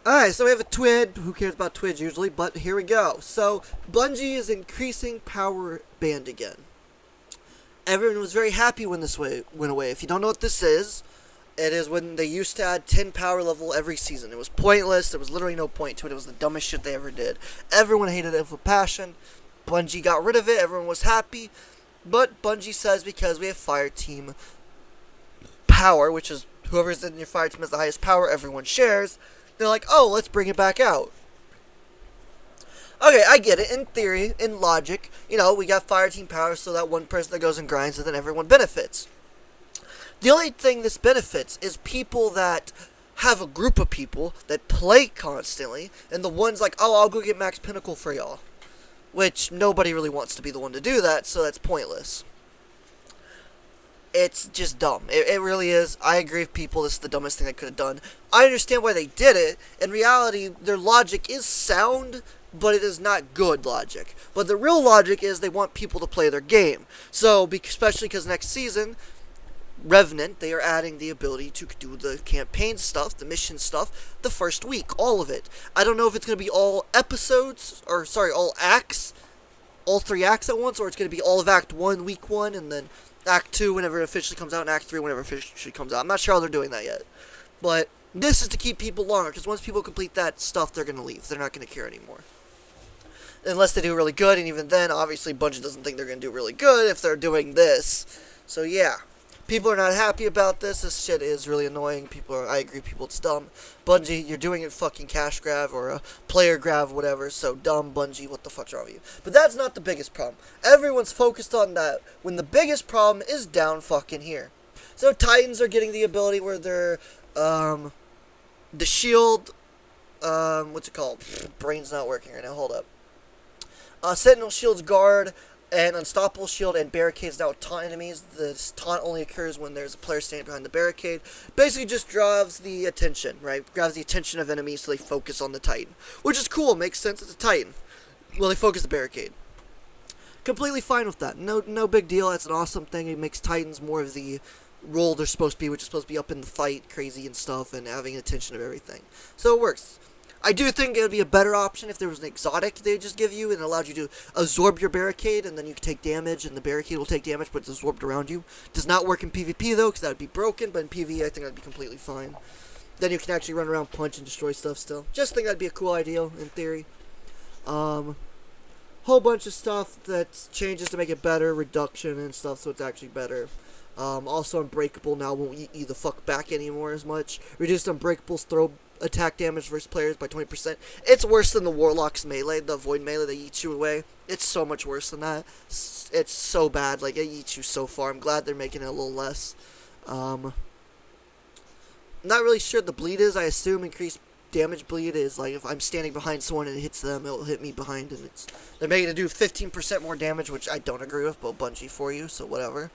Alright, so we have a TWID. Who cares about TWIDs usually? But here we go. So, Bungie is increasing power band again. Everyone was very happy when this went away. If you don't know what this is, it is when they used to add 10 power level every season. It was pointless. There was literally no point to it. It was the dumbest shit they ever did. Everyone hated it with passion. Bungie got rid of it. Everyone was happy. But Bungie says because we have fire team power, which is whoever's in your fire team has the highest power, everyone shares. They're like, oh, let's bring it back out. Okay, I get it. In theory, in logic, we got fire team power so that one person that goes and grinds and then everyone benefits. The only thing this benefits is people that have a group of people that play constantly, and the ones like, oh, I'll go get max pinnacle for y'all. Which nobody really wants to be the one to do that, so that's pointless. It's just dumb. It really is. I agree with people. This is the dumbest thing they could have done. I understand why they did it. In reality, their logic is sound, but it is not good logic. But the real logic is they want people to play their game. So, especially because next season, Revenant, they are adding the ability to do the campaign stuff, the mission stuff, the first week. All of it. I don't know if it's going to be all episodes, all acts, all 3 acts at once, or it's going to be all of Act 1, Week 1, and then Act 2 whenever it officially comes out, and Act 3 whenever it officially comes out. I'm not sure how they're doing that yet. But this is to keep people longer, because once people complete that stuff, they're going to leave. They're not going to care anymore. Unless they do really good, and even then, obviously, Bungie doesn't think they're going to do really good if they're doing this. So, yeah. People are not happy about this. This shit is really annoying. I agree, it's dumb. Bungie, you're doing a fucking cash grab or a player grab, whatever. So dumb, Bungie, what the fuck's wrong with you? But that's not the biggest problem. Everyone's focused on that when the biggest problem is down fucking here. So Titans are getting the ability where they're, the shield, what's it called? Brain's not working right now, hold up. Sentinel Shield's guard, and Unstoppable Shield and Barricades now taunt enemies. This taunt only occurs when there's a player standing behind the barricade. Basically just draws the attention, right? Grabs the attention of enemies so they focus on the Titan. Which is cool, makes sense, it's a Titan. Well, they focus the barricade. Completely fine with that. No big deal, that's an awesome thing. It makes Titans more of the role they're supposed to be, which is supposed to be up in the fight, crazy and stuff, and having attention of everything. So it works. I do think it would be a better option if there was an exotic they just give you and allowed you to absorb your barricade, and then you can take damage, and the barricade will take damage, but it's absorbed around you. Does not work in PvP, though, because that would be broken, but in PvE, I think that would be completely fine. Then you can actually run around, punch, and destroy stuff still. Just think that would be a cool idea, in theory. Whole bunch of stuff that changes to make it better, reduction and stuff, so it's actually better. Also, Unbreakable now won't eat you the fuck back anymore as much. Reduced Unbreakable's throw attack damage versus players by 20%. It's worse than the Warlock's melee, the Void melee that eats you away. It's so much worse than that. It's so bad, like, it eats you so far. I'm glad they're making it a little less. Not really sure what the bleed is. I assume increased damage bleed is, like, if I'm standing behind someone and it hits them, it'll hit me behind, and they're making it do 15% more damage, which I don't agree with, but Bungie for you, so whatever.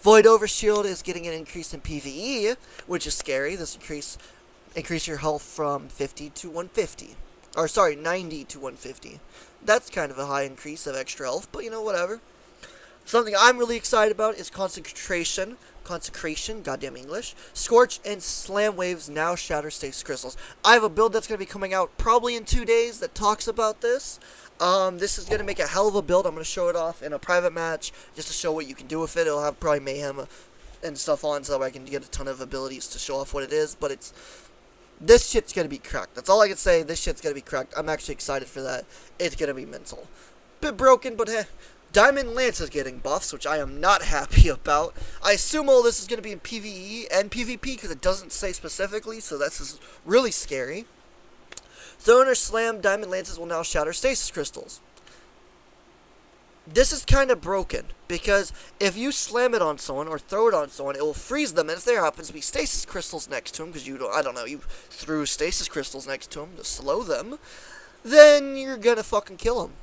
Void Overshield is getting an increase in PvE, which is scary. This increase your health from 50 to 150. Or, sorry, 90 to 150. That's kind of a high increase of extra health, but, whatever. Something I'm really excited about is Consecration, goddamn English. Scorch and Slam Waves now shatter stasis crystals. I have a build that's going to be coming out probably in 2 days that talks about this. This is going to make a hell of a build. I'm going to show it off in a private match just to show what you can do with it. It'll have probably Mayhem and stuff on so that I can get a ton of abilities to show off what it is. But this shit's going to be cracked. That's all I can say. This shit's going to be cracked. I'm actually excited for that. It's going to be mental. Bit broken, but Diamond Lance is getting buffs, which I am not happy about. I assume all this is going to be in PvE and PvP because it doesn't say specifically, so that's really scary. Thrown or slammed Diamond Lances will now shatter stasis crystals. This is kind of broken, because if you slam it on someone or throw it on someone, it will freeze them, and if there happens to be stasis crystals next to them, because you threw stasis crystals next to them to slow them, then you're gonna fucking kill them.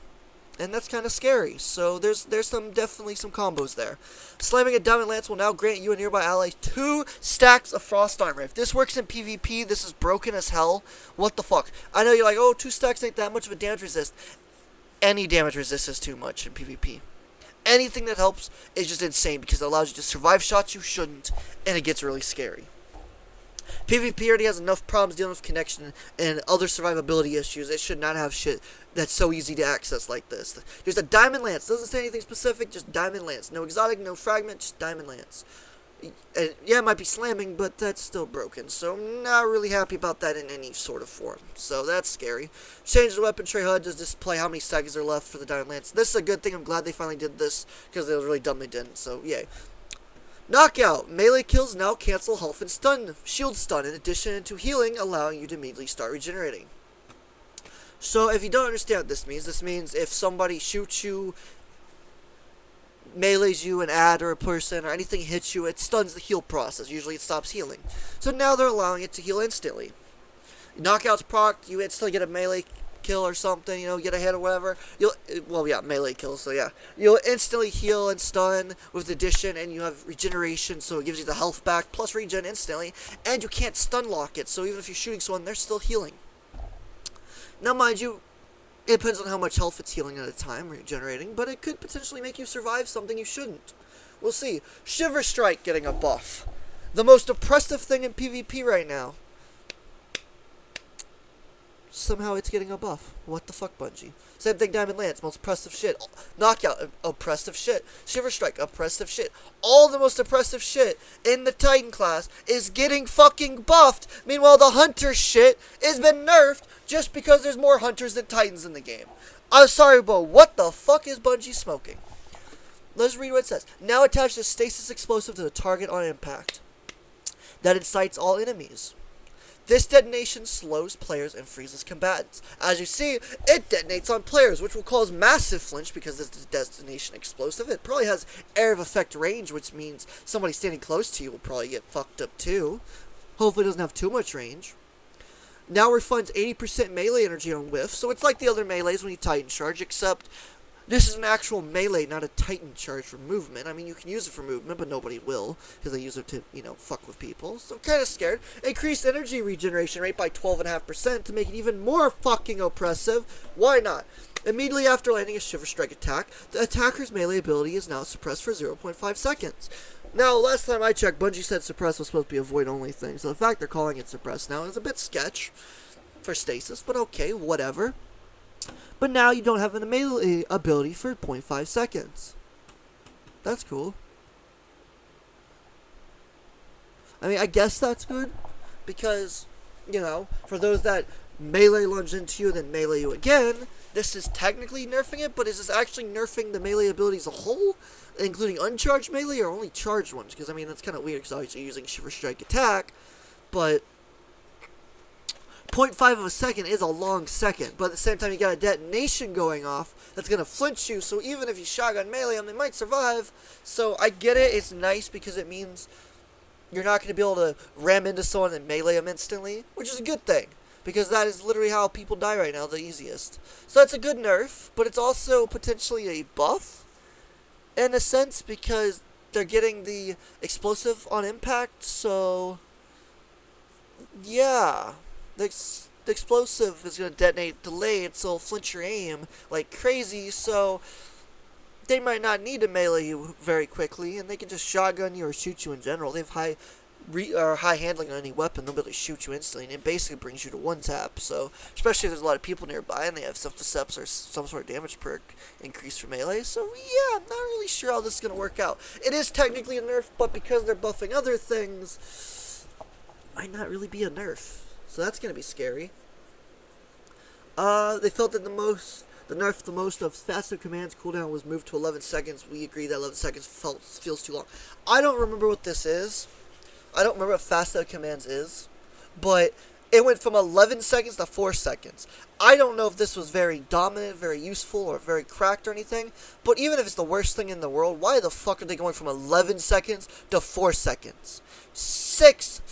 And that's kind of scary, so there's definitely some combos there. Slamming a Diamond Lance will now grant you and nearby allies 2 stacks of Frost Armor. If this works in PvP, this is broken as hell. What the fuck? I know you're like, oh, 2 stacks ain't that much of a damage resist. Any damage resist is too much in PvP. Anything that helps is just insane, because it allows you to survive shots you shouldn't, and it gets really scary. PvP already has enough problems dealing with connection and other survivability issues. It should not have shit that's so easy to access like this. There's a diamond lance. Doesn't say anything specific, just diamond lance. No exotic, no fragment, just diamond lance. And yeah, it might be slamming, but that's still broken. So I'm not really happy about that in any sort of form. So that's scary. Change the weapon tray HUD to display how many seconds are left for the diamond lance. This is a good thing. I'm glad they finally did this because it was really dumb they didn't. So yay. Knockout. Melee kills now cancel health and stun, shield stun, in addition to healing, allowing you to immediately start regenerating. So if you don't understand what this means if somebody shoots you, melees you, an ad or a person or anything hits you, it stuns the heal process. Usually it stops healing. So now they're allowing it to heal instantly. Knockouts proc, you instantly get a melee kill or something, get a hit or whatever. Melee kills, so yeah. You'll instantly heal and stun with addition, and you have regeneration, so it gives you the health back, plus regen instantly, and you can't stun lock it, so even if you're shooting someone, they're still healing. Now, mind you, it depends on how much health it's healing at a time, regenerating, but it could potentially make you survive something you shouldn't. We'll see. Shiver Strike getting a buff. The most oppressive thing in PvP right now. Somehow it's getting a buff. What the fuck, Bungie? Same thing, Diamond Lance, most oppressive shit. Knockout, oppressive shit. Shiver Strike, oppressive shit. All the most oppressive shit in the Titan class is getting fucking buffed. Meanwhile, the Hunter shit has been nerfed just because there's more Hunters than Titans in the game. I'm sorry, but what the fuck is Bungie smoking? Let's read what it says. Now attach the stasis explosive to the target on impact. That incites all enemies. This detonation slows players and freezes combatants. As you see, it detonates on players, which will cause massive flinch because this is a detonation explosive. It probably has area of effect range, which means somebody standing close to you will probably get fucked up too. Hopefully it doesn't have too much range. Now refunds 80% melee energy on whiff, so it's like the other melees when you Titan charge, except this is an actual melee, not a Titan charge for movement. I mean, you can use it for movement, but nobody will, because they use it to, fuck with people. So I'm kind of scared. Increased energy regeneration rate by 12.5% to make it even more fucking oppressive. Why not? Immediately after landing a Shiver Strike attack, the attacker's melee ability is now suppressed for 0.5 seconds. Now, last time I checked, Bungie said suppress was supposed to be a void-only thing, so the fact they're calling it suppress now is a bit sketch for stasis, but okay, whatever. But now you don't have an melee ability for 0.5 seconds. That's cool. I mean, I guess that's good, because, for those that melee lunge into you, then melee you again, this is technically nerfing it, but is this actually nerfing the melee ability as a whole, including uncharged melee, or only charged ones? Because, I mean, that's kind of weird, because obviously you're using Shiver Strike attack, but 0.5 of a second is a long second, but at the same time you got a detonation going off that's going to flinch you, so even if you shotgun melee them, they might survive. So I get it, it's nice because it means you're not going to be able to ram into someone and melee them instantly, which is a good thing, because that is literally how people die right now, the easiest. So that's a good nerf, but it's also potentially a buff, in a sense, because they're getting the explosive on impact, so yeah. The explosive is going to detonate delayed, so it'll flinch your aim like crazy, so they might not need to melee you very quickly, and they can just shotgun you or shoot you in general. They have high handling on any weapon, they'll be able to shoot you instantly, and it basically brings you to one tap, so especially if there's a lot of people nearby and they have self-decepts or some sort of damage perk increase for melee, so yeah, I'm not really sure how this is going to work out. It is technically a nerf, but because they're buffing other things, it might not really be a nerf. So that's going to be scary. They felt that the nerf the most of Fast Command's cooldown was moved to 11 seconds. We agree that 11 seconds feels too long. I don't remember what this is. I don't remember what Fast Commands is. But it went from 11 seconds to 4 seconds. I don't know if this was very dominant, very useful, or very cracked or anything. But even if it's the worst thing in the world, why the fuck are they going from 11 seconds to 4 seconds?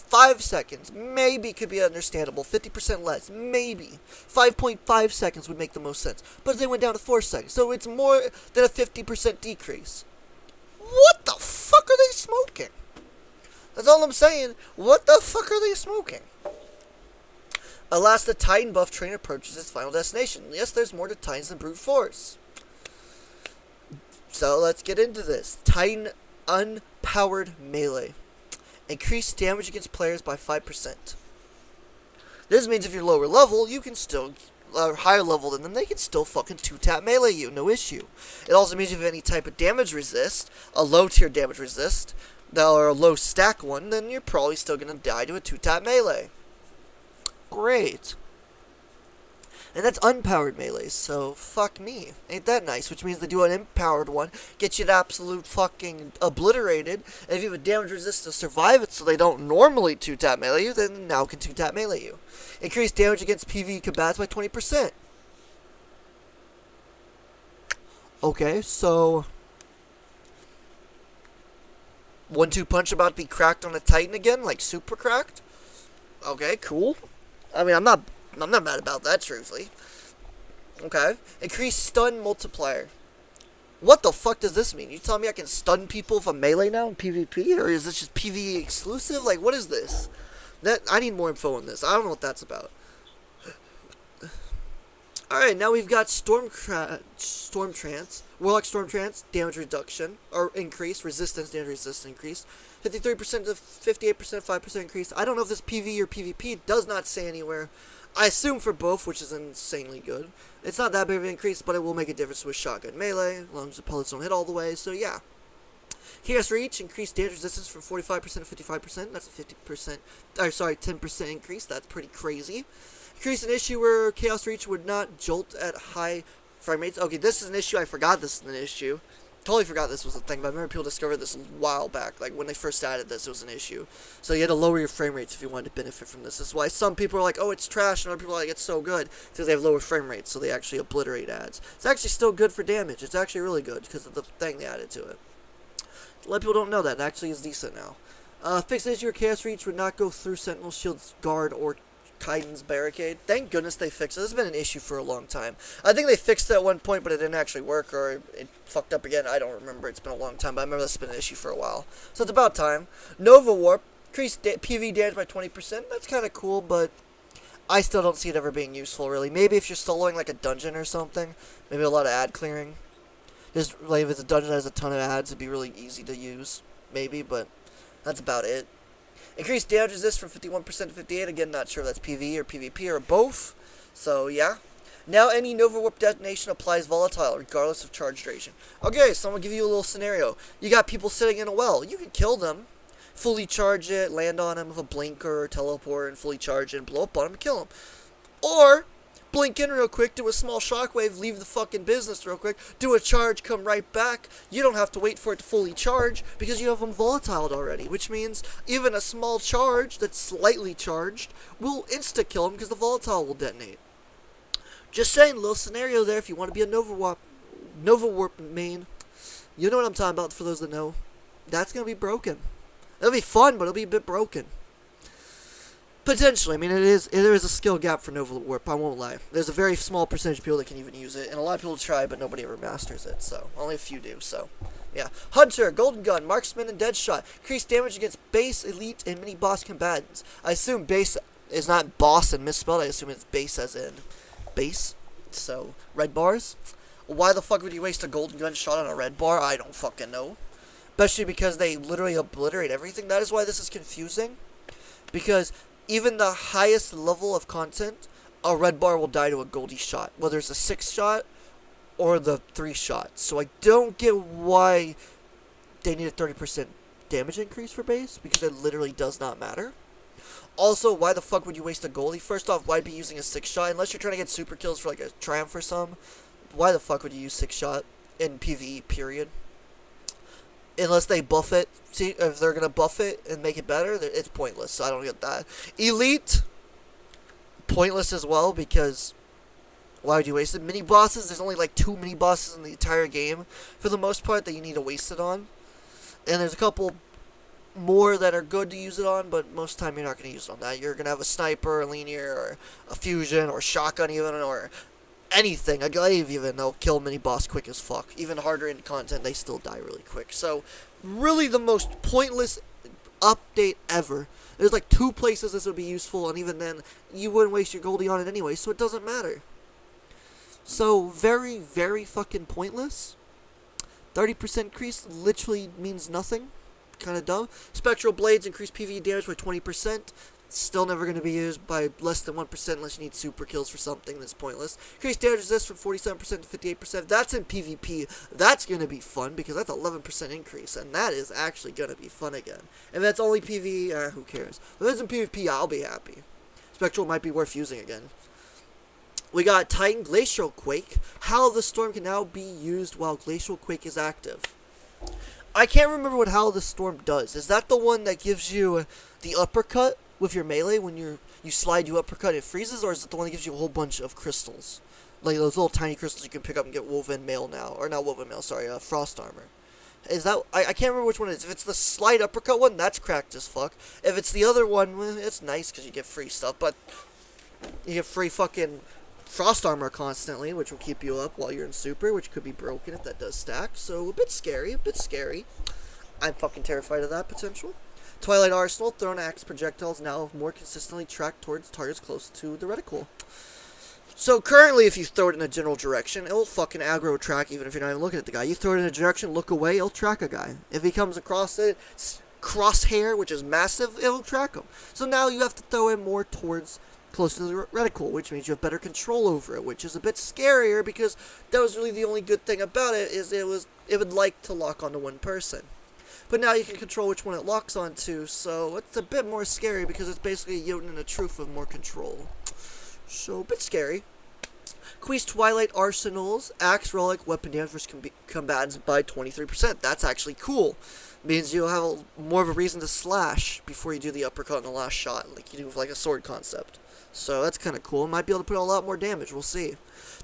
5 seconds, maybe could be understandable. 50% less, maybe. 5.5 seconds would make the most sense. But they went down to 4 seconds, so it's more than a 50% decrease. What the fuck are they smoking? That's all I'm saying. What the fuck are they smoking? Alas, the Titan buff train approaches its final destination. Yes, there's more to Titans than brute force. So let's get into this. Titan unpowered melee. Increase damage against players by 5%. This means if you're lower level, you can still, higher level than them, they can still fucking 2-tap melee you, no issue. It also means if you have any type of damage resist, a low tier damage resist, or a low stack one, then you're probably still going to die to a 2-tap melee. Great. And that's unpowered melees, so fuck me. Ain't that nice? Which means they do an empowered one, get you the absolute fucking obliterated, and if you have a damage resist to survive it so they don't normally 2-tap melee you, then now can 2-tap melee you. Increase damage against PvE combats by 20%. Okay, so 1-2 punch about to be cracked on a Titan again, like super cracked? Okay, cool. I mean, I'm not mad about that, truthfully. Okay. Increase stun multiplier. What the fuck does this mean? You tell me I can stun people with a melee now in PvP? Or is this just PvE exclusive? Like, what is this? I need more info on this. I don't know what that's about. Alright, now we've got Storm Trance. Warlock Storm Trance, damage reduction. Or increase. Resistance, damage resistance increase. 53% to 58%, 5% increase. I don't know if this PvE or PvP. It does not say anywhere. I assume for both, which is insanely good. It's not that big of an increase, but it will make a difference with shotgun melee, as long as the pellets don't hit all the way, so yeah. Chaos Reach, increased damage resistance from 45% to 55%, that's a 50%, 10% increase, that's pretty crazy. Increase an issue where Chaos Reach would not jolt at high frame rates. Okay, this is an issue, I forgot this is an issue. Totally forgot this was a thing, but I remember people discovered this a while back. Like, when they first added this, it was an issue. So you had to lower your frame rates if you wanted to benefit from this. This is why some people are like, oh, it's trash, and other people are like, it's so good. Because they have lower frame rates, so they actually obliterate ads. It's actually still good for damage. It's actually really good because of the thing they added to it. A lot of people don't know that. It actually is decent now. Fixed issue where Chaos Reach would not go through Sentinel Shield's guard or Titan's barricade. Thank goodness they fixed it. This has been an issue for a long time. I think they fixed it at one point, but it didn't actually work, or it fucked up again. I don't remember. It's been a long time, but I remember this has been an issue for a while. So it's about time. Nova Warp. Increased PV damage by 20%. That's kind of cool, but I still don't see it ever being useful, really. Maybe if you're soloing like a dungeon or something. Maybe a lot of ad clearing. Just like if it's a dungeon that has a ton of ads, it'd be really easy to use. Maybe, but that's about it. Increased damage resist from 51% to 58%. Again, not sure if that's PvE or PvP or both. So, yeah. Now, any Nova Warp detonation applies volatile, regardless of charge duration. Okay, so I'm going to give you a little scenario. You got people sitting in a well. You can kill them, fully charge it, land on them with a blinker or teleport, and fully charge it and blow up on them and kill them. Or blink in real quick, do a small shockwave, leave the fucking business real quick, do a charge, come right back. You don't have to wait for it to fully charge because you have them volatiled already, which means even a small charge that's slightly charged will insta-kill them because the volatile will detonate. Just saying, little scenario there if you want to be a Nova Warp main. You know what I'm talking about for those that know. That's going to be broken. It'll be fun, but it'll be a bit broken. Potentially, I mean, there is a skill gap for Nova Warp, I won't lie. There's a very small percentage of people that can even use it, and a lot of people try, but nobody ever masters it, so only a few do, so yeah. Hunter, Golden Gun, Marksman, and Deadshot. Increase damage against base, elite, and mini-boss combatants. I assume base is not boss and misspelled, I assume it's base as in base, so red bars. Why the fuck would you waste a Golden Gun shot on a red bar? I don't fucking know. Especially because they literally obliterate everything. That is why this is confusing, because even the highest level of content, a red bar will die to a Goldie shot, whether it's a 6 shot or the 3 shot. So I don't get why they need a 30% damage increase for base, because it literally does not matter. Also, why the fuck would you waste a Goldie? First off, why be using a 6 shot? Unless you're trying to get super kills for like a triumph or some. Why the fuck would you use 6 shot in PvE, period? Unless they buff it. See, if they're going to buff it and make it better, it's pointless. So I don't get that. Elite, pointless as well, because why would you waste it? Mini bosses, there's only like 2 mini bosses in the entire game, for the most part, that you need to waste it on. And there's a couple more that are good to use it on, but most of the time you're not going to use it on that. You're going to have a sniper, a linear, or a fusion, or shotgun even, or anything, a glaive even, they'll kill mini boss quick as fuck. Even harder in content, they still die really quick. So, really the most pointless update ever. There's like 2 places this would be useful, and even then, you wouldn't waste your Goldie on it anyway, so it doesn't matter. So, very, very fucking pointless. 30% increase literally means nothing. kind of dumb. Spectral Blades increase PvE damage by 20%. Still never going to be used by less than 1% unless you need super kills for something that's pointless. Increase damage resist from 47% to 58%. That's in PvP. That's going to be fun because that's 11% increase. And that is actually going to be fun again. If that's only PvE, who cares? If it's in PvP, I'll be happy. Spectral might be worth using again. We got Titan Glacial Quake. Howl of the Storm can now be used while Glacial Quake is active. I can't remember what Howl of the Storm does. Is that the one that gives you the uppercut with your melee when you slide, you uppercut, it freezes? Or is it the one that gives you a whole bunch of crystals? Like those little tiny crystals you can pick up and get woven mail now. Or not woven mail, sorry, frost armor. Is that... I can't remember which one it is. If it's the slide uppercut one, that's cracked as fuck. If it's the other one, well, it's nice because you get free stuff. But you get free fucking frost armor constantly, which will keep you up while you're in super, which could be broken if that does stack. So a bit scary, a bit scary. I'm fucking terrified of that potential. Twilight Arsenal, thrown axe projectiles now more consistently tracked towards targets close to the reticle. So currently, if you throw it in a general direction, it'll fucking aggro track even if you're not even looking at the guy. You throw it in a direction, look away, it'll track a guy. If he comes across it, crosshair, which is massive, it'll track him. So now you have to throw it more towards close to the reticle, which means you have better control over it, which is a bit scarier because that was really the only good thing about it, is it would like to lock onto one person. But now you can control which one it locks onto, so it's a bit more scary because it's basically a Jotun and a Truth with more control. So, a bit scary. Increase Twilight Arsenal's axe relic weapon damage versus combatants by 23%. That's actually cool. Means you'll have more of a reason to slash before you do the uppercut in the last shot, like you do with like a sword concept. So that's kind of cool. Might be able to put a lot more damage. We'll see.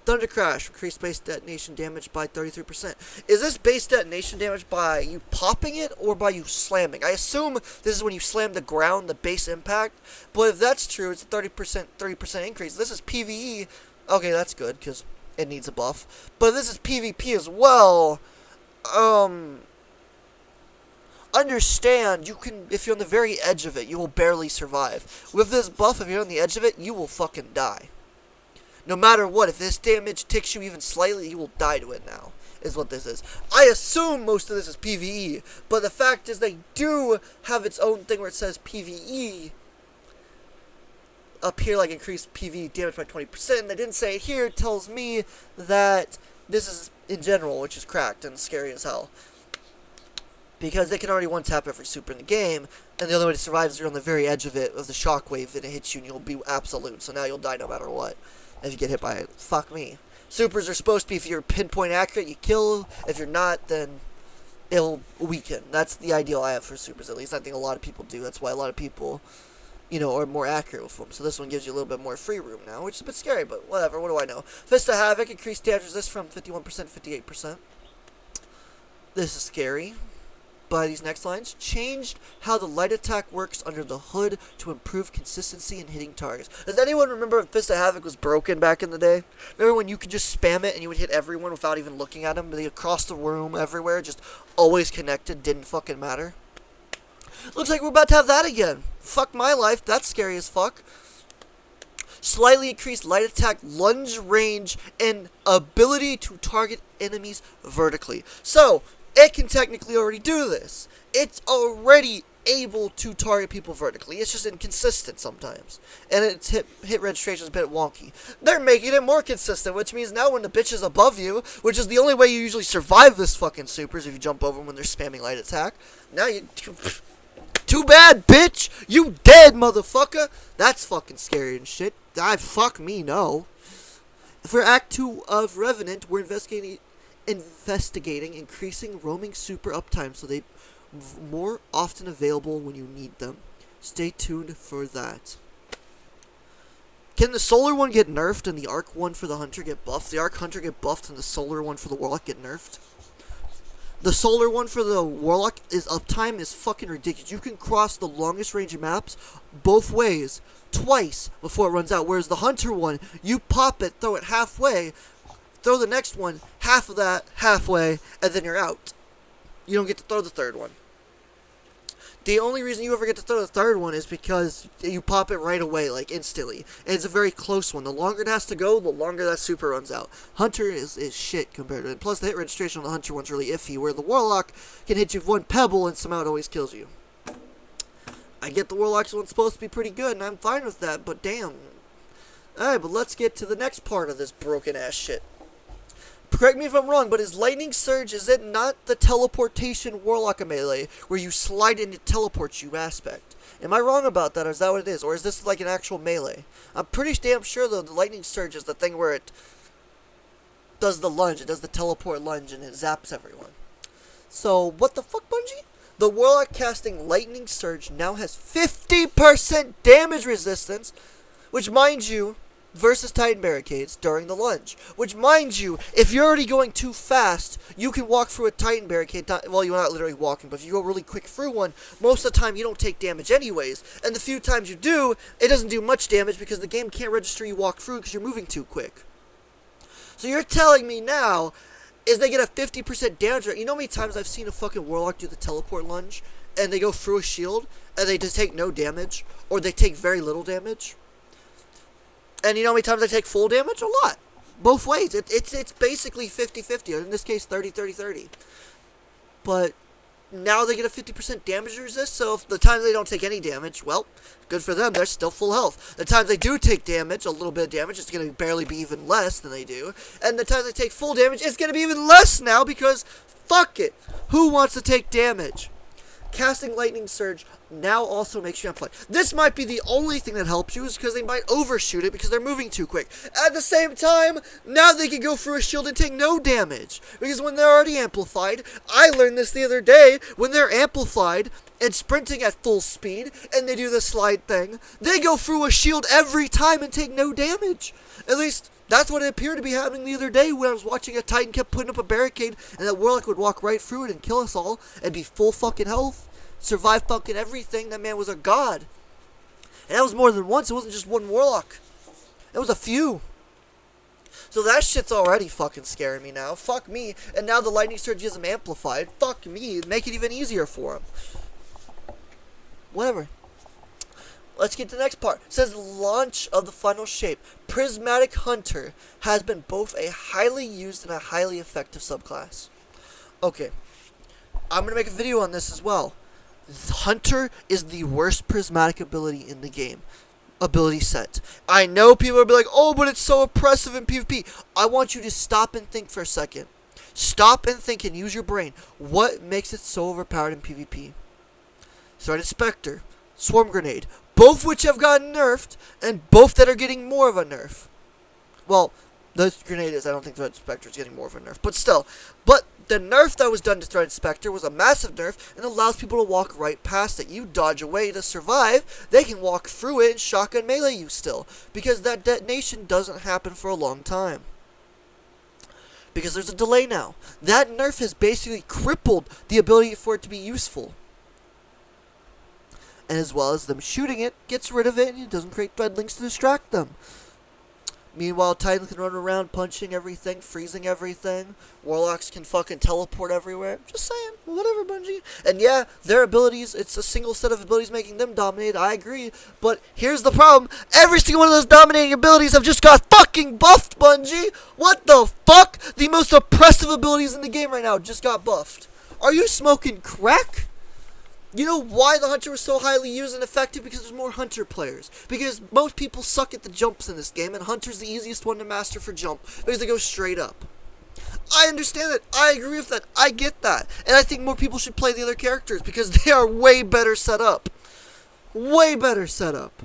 Thunder Crash. Increase base detonation damage by 33%. Is this base detonation damage by you popping it or by you slamming? I assume this is when you slam the ground, the base impact. But if that's true, it's a 30% increase. This is PvE. Okay, that's good because it needs a buff. But if this is PvP as well, understand, you can, if you're on the very edge of it, you will barely survive. With this buff, if you're on the edge of it, you will fucking die. No matter what, if this damage ticks you even slightly, you will die to it now, is what this is. I assume most of this is PvE, but the fact is they do have its own thing where it says PvE up here, like increased PvE damage by 20%, and they didn't say it here. It tells me that this is in general, which is cracked and scary as hell. Because they can already one-tap every super in the game, and the only way to survive is you're on the very edge of it, of the shockwave, and it hits you, and you'll be absolute. So now you'll die no matter what, if you get hit by it. Fuck me. Supers are supposed to be, if you're pinpoint accurate, you kill. If you're not, then it'll weaken. That's the ideal I have for supers, at least. I think a lot of people do. That's why a lot of people, you know, are more accurate with them. So this one gives you a little bit more free room now, which is a bit scary, but whatever. What do I know? Fist of Havoc, increased damage resist from 51% to 58%. This is scary. By these next lines, changed how the light attack works under the hood to improve consistency in hitting targets. Does anyone remember when Fist of Havoc was broken back in the day? Remember when you could just spam it and you would hit everyone without even looking at them? They across the room, everywhere, just always connected, didn't fucking matter. Looks like we're about to have that again. Fuck my life, that's scary as fuck. Slightly increased light attack, lunge range, and ability to target enemies vertically. So, it can technically already do this. It's already able to target people vertically. It's just inconsistent sometimes. And its hit registration is a bit wonky. They're making it more consistent, which means now when the bitch is above you, which is the only way you usually survive this fucking supers if you jump over them when they're spamming light attack. Now you... Too bad, bitch! You dead, motherfucker! That's fucking scary and shit. Fuck me, no. For Act 2 of Revenant, we're investigating increasing roaming super uptime so they more often available when you need them. Stay tuned for that. Can the solar one get nerfed and the arc one for the hunter get buffed? The arc hunter get buffed and the solar one for the warlock get nerfed? The solar one for the warlock is uptime is fucking ridiculous. You can cross the longest range maps both ways twice before it runs out, whereas the hunter one, you pop it, throw it halfway, throw the next one, half of that, halfway, and then you're out. You don't get to throw the third one. The only reason you ever get to throw the third one is because you pop it right away, like instantly. And it's a very close one. The longer it has to go, the longer that super runs out. Hunter is shit compared to it. Plus, the hit registration on the Hunter one's really iffy, where the Warlock can hit you with one pebble and somehow it always kills you. I get the Warlock's one's supposed to be pretty good, and I'm fine with that, but damn. Alright, but let's get to the next part of this broken ass shit. Correct me if I'm wrong, but is Lightning Surge, is it not the teleportation Warlock melee, where you slide and it teleports you aspect? Am I wrong about that, or is that what it is? Or is this like an actual melee? I'm pretty damn sure, though, the Lightning Surge is the thing where it does the lunge, it does the teleport lunge, and it zaps everyone. So, what the fuck, Bungie? The Warlock casting Lightning Surge now has 50% damage resistance, which, mind you, versus Titan Barricades during the lunge. Which, mind you, if you're already going too fast, you can walk through a Titan Barricade. Well, you're not literally walking, but if you go really quick through one, most of the time you don't take damage anyways. And the few times you do, it doesn't do much damage because the game can't register you walk through because you're moving too quick. So you're telling me now is they get a 50% damage rate. You know how many times I've seen a fucking Warlock do the teleport lunge, and they go through a shield, and they just take no damage, or they take very little damage? And you know how many times they take full damage? A lot. Both ways. It's basically 50-50. In this case, 30-30-30. But now they get a 50% damage resist, so if the times they don't take any damage, well, good for them. They're still full health. The times they do take damage, a little bit of damage, it's going to barely be even less than they do. And the times they take full damage, it's going to be even less now because, fuck it. Who wants to take damage? Casting Lightning Surge now also makes you amplified. This might be the only thing that helps you is because they might overshoot it because they're moving too quick. At the same time, now they can go through a shield and take no damage. Because when they're already amplified, I learned this the other day, when they're amplified and sprinting at full speed and they do the slide thing, they go through a shield every time and take no damage. At least that's what it appeared to be happening the other day when I was watching a Titan kept putting up a barricade and that Warlock would walk right through it and kill us all and be full fucking health. Survive fucking everything. That man was a god. And that was more than once. It wasn't just one Warlock. It was a few. So that shit's already fucking scaring me now. Fuck me. And now the Lightning Surge is amplified. Fuck me. Make it even easier for him. Whatever. Let's get to the next part. It says launch of the final shape. Prismatic Hunter has been both a highly used and a highly effective subclass. Okay. I'm going to make a video on this as well. Hunter is the worst prismatic ability in the game. Ability set. I know people will be like, oh, but it's so oppressive in PvP. I want you to stop and think for a second. Stop and think and use your brain. What makes it so overpowered in PvP? Threaded Spectre, Swarm Grenade, both which have gotten nerfed, and both that are getting more of a nerf. Well, the grenade is, I don't think Threaded Spectre is getting more of a nerf, but still. But the nerf that was done to Threaded Spectre was a massive nerf and allows people to walk right past it. You dodge away to survive, they can walk through it and shotgun melee you still. Because that detonation doesn't happen for a long time. Because there's a delay now. That nerf has basically crippled the ability for it to be useful. And as well as them shooting it, gets rid of it and it doesn't create thread links to distract them. Meanwhile, Titans can run around punching everything, freezing everything. Warlocks can fucking teleport everywhere. Just saying. Whatever, Bungie. And yeah, their abilities, it's a single set of abilities making them dominate. I agree. But here's the problem. Every single one of those dominating abilities have just got fucking buffed, Bungie. What the fuck? The most oppressive abilities in the game right now just got buffed. Are you smoking crack? You know why the Hunter was so highly used and effective? Because there's more Hunter players. Because most people suck at the jumps in this game, and Hunter's the easiest one to master for jump, because they go straight up. I understand that. I agree with that. I get that. And I think more people should play the other characters, because they are way better set up. Way better set up.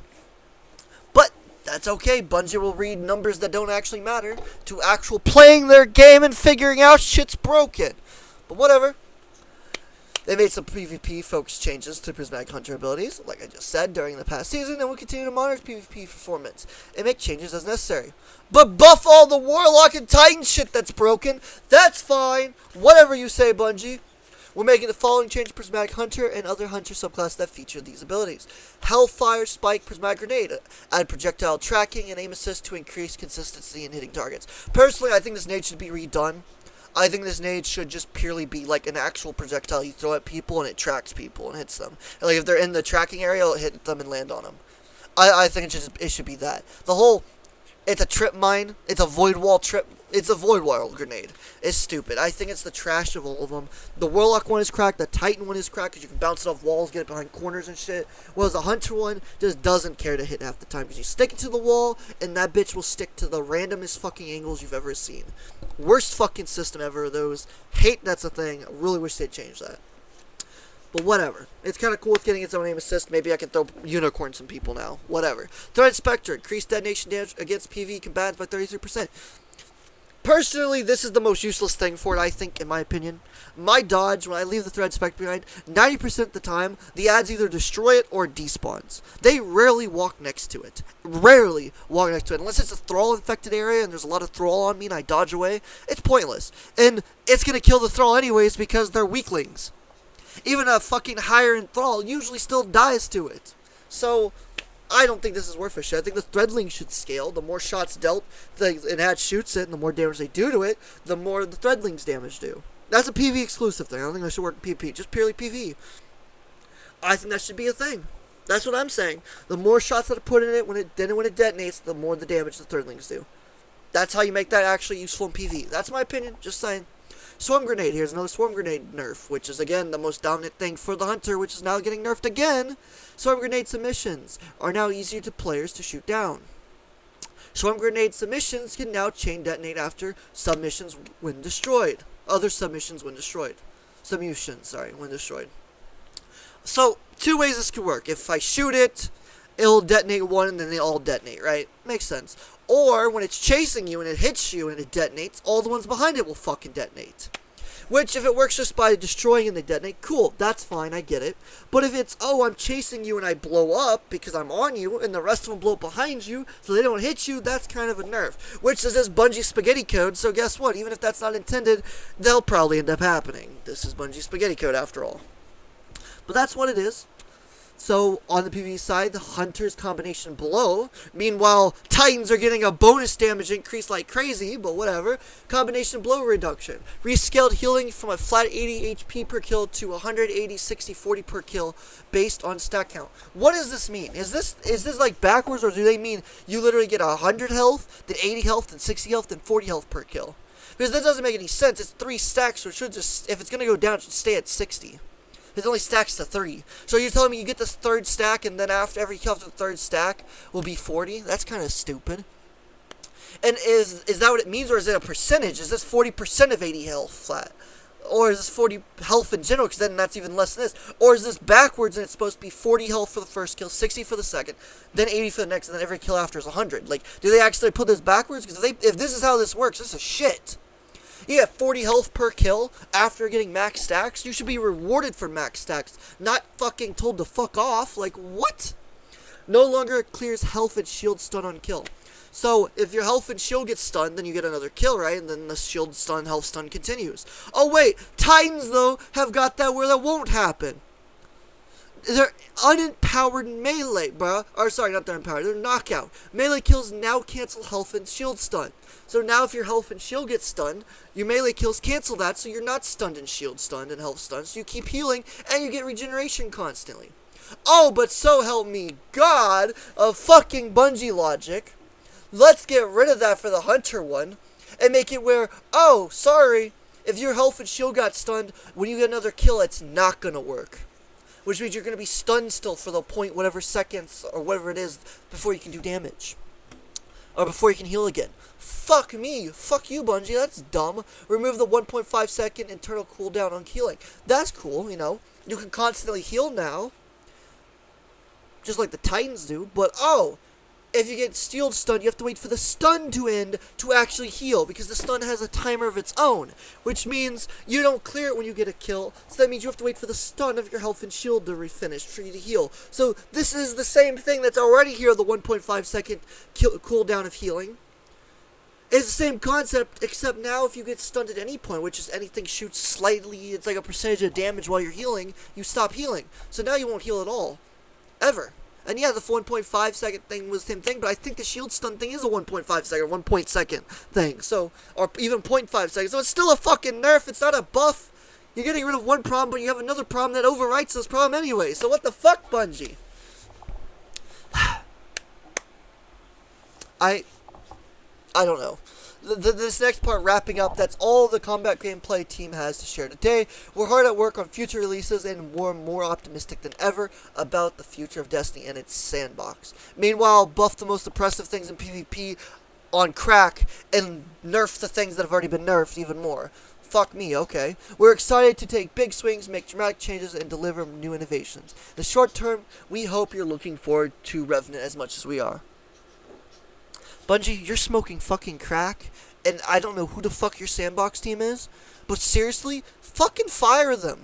But that's okay. Bungie will read numbers that don't actually matter to actual playing their game and figuring out shit's broken. But whatever. They made some PvP-focused changes to Prismatic Hunter abilities, like I just said, during the past season, and will continue to monitor PvP performance and make changes as necessary. But buff all the Warlock and Titan shit that's broken. That's fine. Whatever you say, Bungie. We're making the following change to Prismatic Hunter and other Hunter subclasses that feature these abilities. Hellfire, Spike, Prismatic Grenade. Add projectile tracking and aim assist to increase consistency in hitting targets. Personally, I think this nade should be redone. I think this nade should just purely be like an actual projectile you throw at people and it tracks people and hits them. Like if they're in the tracking area, it'll hit them and land on them. I think it should be that. The whole, it's a trip mine, it's a void wall trip, it's a void wall grenade. It's stupid. I think it's the trash of all of them. The Warlock one is cracked, the Titan one is cracked because you can bounce it off walls, get it behind corners and shit. Whereas the Hunter one just doesn't care to hit half the time because you stick it to the wall and that bitch will stick to the randomest fucking angles you've ever seen. Worst fucking system ever of those. Hate that's a thing. I really wish they'd change that. But whatever. It's kind of cool with getting its own aim assist. Maybe I can throw unicorn some people now. Whatever. Threat Spectre. Increased detonation damage against PvE combatants by 33%. Personally, this is the most useless thing for it, I think, in my opinion. My dodge, when I leave the Thread Spectre behind, 90% of the time, the ads either destroy it or despawns. They rarely walk next to it. Rarely walk next to it. Unless it's a Thrall-infected area and there's a lot of Thrall on me and I dodge away, it's pointless. And it's going to kill the Thrall anyways because they're weaklings. Even a fucking higher-end Thrall usually still dies to it. So, I don't think this is worth a shit. I think the Threadling should scale. The more shots dealt, an ad shoots it, and the more damage they do to it, the more the Threadling's damage do. That's a PvE exclusive thing. I don't think that should work in PvP. Just purely PvE. I think that should be a thing. That's what I'm saying. The more shots that are put in it when it detonates, the more the damage the Threadlings do. That's how you make that actually useful in PvE. That's my opinion. Just saying. Swarm Grenade. Here's another Swarm Grenade nerf, which is, again, the most dominant thing for the Hunter, which is now getting nerfed again. Swarm Grenade submissions are now easier to players to shoot down. Swarm Grenade submissions can now chain detonate after submissions when destroyed. Other submissions when destroyed. Submissions, when destroyed. So, two ways this could work. If I shoot it, it'll detonate one and then they all detonate, right? Makes sense. Or, when it's chasing you and it hits you and it detonates, all the ones behind it will fucking detonate. Which, if it works just by destroying and they detonate, cool, that's fine, I get it. But if it's, oh, I'm chasing you and I blow up because I'm on you, and the rest of them blow up behind you so they don't hit you, that's kind of a nerf. Which is this Bungie spaghetti code, so guess what? Even if that's not intended, they'll probably end up happening. This is Bungie spaghetti code after all. But that's what it is. So, on the PvE side, the Hunter's combination blow. Meanwhile, Titans are getting a bonus damage increase like crazy, but whatever. Combination blow reduction. Rescaled healing from a flat 80 HP per kill to 180, 60, 40 per kill based on stack count. What does this mean? Is this like backwards, or do they mean you literally get 100 health, then 80 health, then 60 health, then 40 health per kill? Because that doesn't make any sense. It's 3 stacks, so it should just, if it's going to go down, it should stay at 60. It only stacks to 3. So you're telling me you get this third stack, and then after every kill after the third stack will be 40? That's kind of stupid. And is that what it means, or is it a percentage? Is this 40% of 80 health flat? Or is this 40 health in general, because then that's even less than this? Or is this backwards, and it's supposed to be 40 health for the first kill, 60 for the second, then 80 for the next, and then every kill after is 100? Like, do they actually put this backwards? Because if this is how this works, this is shit. You get 40 health per kill after getting max stacks. You should be rewarded for max stacks, not fucking told to fuck off. Like, what? No longer clears health and shield stun on kill. So, if your health and shield gets stunned, then you get another kill, right? And then the shield stun, health stun continues. Oh, wait. Titans, though, have got that where that won't happen. They're unempowered melee, bruh. Or, sorry, not they're empowered. They're knockout. Melee kills now cancel health and shield stun. So now if your health and shield gets stunned, your melee kills cancel that, so you're not stunned and shield stunned and health stunned. So you keep healing, and you get regeneration constantly. Oh, but so help me God of fucking Bungie logic. Let's get rid of that for the Hunter one, and make it where, oh, sorry, if your health and shield got stunned, when you get another kill, it's not gonna work. Which means you're going to be stunned still for the point whatever seconds or whatever it is before you can do damage. Or before you can heal again. Fuck me. Fuck you, Bungie. That's dumb. Remove the 1.5 second internal cooldown on healing. That's cool, you know. You can constantly heal now. Just like the Titans do. But, oh, if you get shield stunned, you have to wait for the stun to end to actually heal, because the stun has a timer of its own, which means you don't clear it when you get a kill, so that means you have to wait for the stun of your health and shield to refinish for you to heal. So this is the same thing that's already here, the 1.5 second cooldown of healing. It's the same concept, except now if you get stunned at any point, which is anything shoots slightly, it's like a percentage of damage while you're healing, you stop healing. So now you won't heal at all. Ever. And yeah, the 1.5 second thing was the same thing, but I think the shield stun thing is a 1.5 second, 1 point second thing. So, or even 0.5 seconds. So it's still a fucking nerf. It's not a buff. You're getting rid of one problem, but you have another problem that overwrites this problem anyway. So what the fuck, Bungie? I don't know. This next part wrapping up, that's all the combat gameplay team has to share today. We're hard at work on future releases and we're more optimistic than ever about the future of Destiny and its sandbox. Meanwhile, buff the most oppressive things in PvP on crack and nerf the things that have already been nerfed even more. Fuck me, okay. We're excited to take big swings, make dramatic changes, and deliver new innovations. In the short term, we hope you're looking forward to Revenant as much as we are. Bungie, you're smoking fucking crack, and I don't know who the fuck your sandbox team is, but seriously, fucking fire them.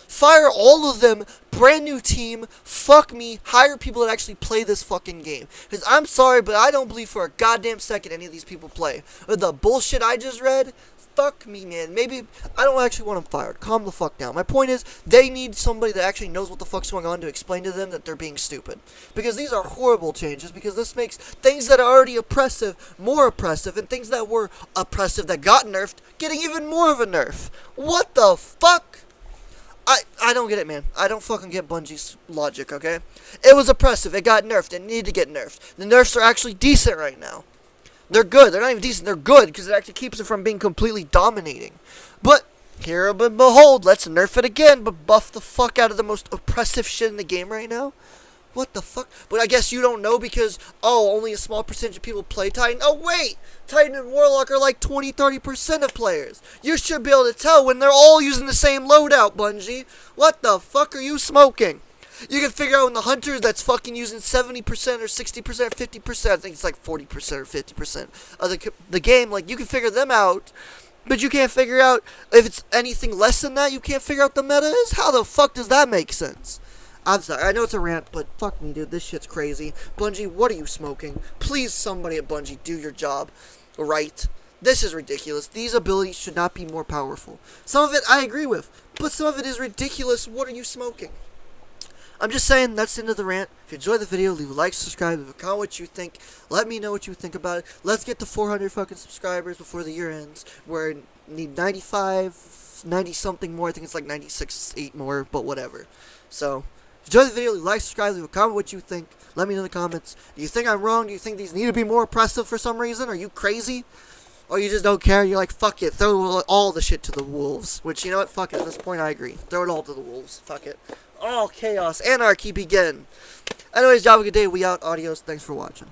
Fire all of them, brand new team, fuck me, hire people that actually play this fucking game. Because I'm sorry, but I don't believe for a goddamn second any of these people play. With the bullshit I just read, fuck me, man. Maybe, I don't actually want them fired. Calm the fuck down. My point is, they need somebody that actually knows what the fuck's going on to explain to them that they're being stupid. Because these are horrible changes, because this makes things that are already oppressive more oppressive, and things that were oppressive that got nerfed getting even more of a nerf. What the fuck? I don't get it, man. I don't fucking get Bungie's logic, okay? It was oppressive. It got nerfed. It needed to get nerfed. The nerfs are actually decent right now. They're good. They're not even decent. They're good because it actually keeps it from being completely dominating. But here and behold, let's nerf it again, but buff the fuck out of the most oppressive shit in the game right now. What the fuck? But I guess you don't know because, oh, only a small percentage of people play Titan. Oh, wait! Titan and Warlock are like 20-30% of players. You should be able to tell when they're all using the same loadout, Bungie. What the fuck are you smoking? You can figure out when the Hunter that's fucking using 70% or 60% or 50%, I think it's like 40% or 50% of the game, like, you can figure them out. But you can't figure out if it's anything less than that. You can't figure out the meta is? How the fuck does that make sense? I'm sorry, I know it's a rant, but fuck me, dude, this shit's crazy. Bungie, what are you smoking? Please, somebody at Bungie, do your job right. This is ridiculous. These abilities should not be more powerful. Some of it I agree with, but some of it is ridiculous. What are you smoking? I'm just saying, that's the end of the rant. If you enjoyed the video, leave a like, subscribe, leave a comment what you think. Let me know what you think about it. Let's get to 400 fucking subscribers before the year ends. We need 95, 90 something more. I think it's like 96, 8 more, but whatever. So, enjoy the video, leave a like, subscribe, leave a comment what you think. Let me know in the comments. Do you think I'm wrong? Do you think these need to be more oppressive for some reason? Are you crazy? Or you just don't care? You're like, fuck it, throw all the shit to the wolves. Which, you know what? Fuck it. At this point, I agree. Throw it all to the wolves. Fuck it. All chaos, anarchy begin. Anyways, y'all have a good day. We out. Adios. Thanks for watching.